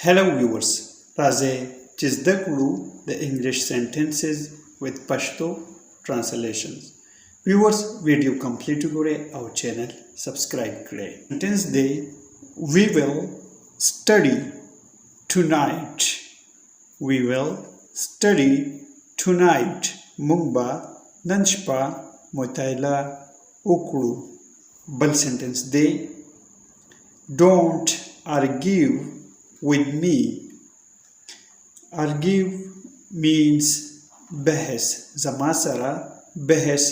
Hello viewers, راځئ چې زده کړو د English sentences with Pashto translations. Viewers, video complete وګورئ او channel subscribe کړئ. Sentence دی we will study tonight. We will study tonight. موږ به نن شپه مطالعه وکړو. بل sentence دی don't argue with me. Argue means بحث. زما سره بحث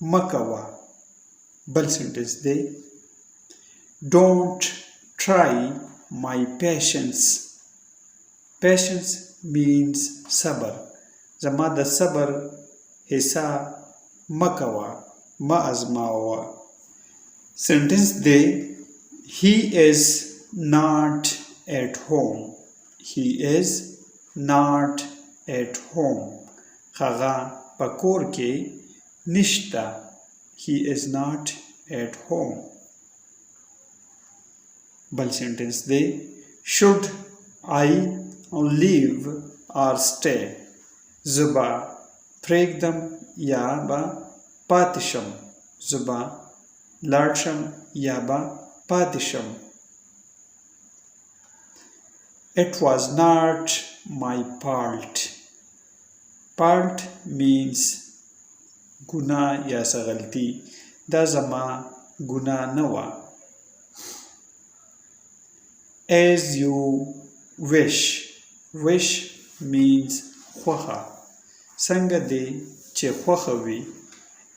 مکوه. بل sentence دی don't try my patience. Patience means صبر. زما د صبر حساب مکوه، ما ازماوه. Sentence دی he is not at home. He is not at home. هغه په کور کې نشته. He is not at home. بل sentence دی should I leave or stay. زبا پریږدم یا به پاتې شم. زبا لاړ شم یا به پاتې شم. It was not my fault. Fault means ګناه یا څه غلطي. دا زما ګناه نه وه. As you wish. Wish means خوښه. څنګه دی چې خوښه وي.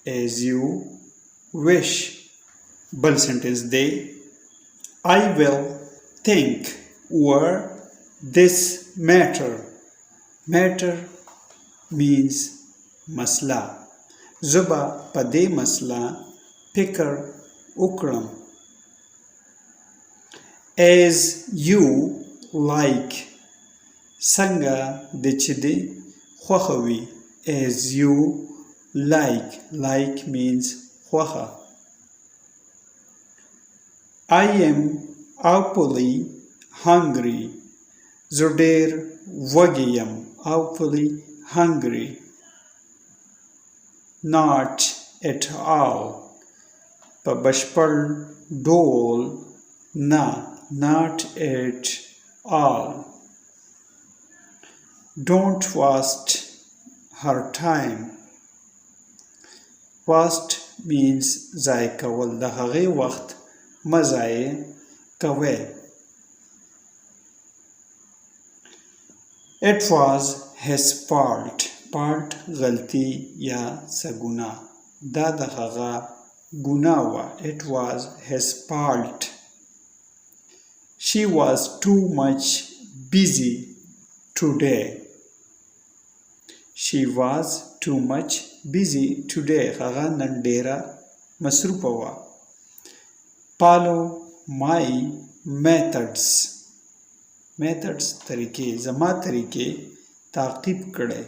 As you wish. بل sentence دی I will think over this matter. Matter means مسله. زبا په دې مسله فکر وکړم. As you like. څنګه د چې دی خوښه وي. As you like. Like means خوښه. I am awfully hungry. زه ډېر وږی یم. Awfully hungry. Not at all. په بشپړ ډول نه. Not at all. Don't waste her time. Waste means ضایع کول. د هغې وخت مه ضایع کوئ. It was his fault. Fault غلطي یا څه ګناه. دا د هغه ګناه وه. It was his fault. She was too much busy today. She was too much busy today. هغه نن ډېره مصروفه وه. Follow my methods. Methods طریقې. زما طریقې تعقیب کړئ.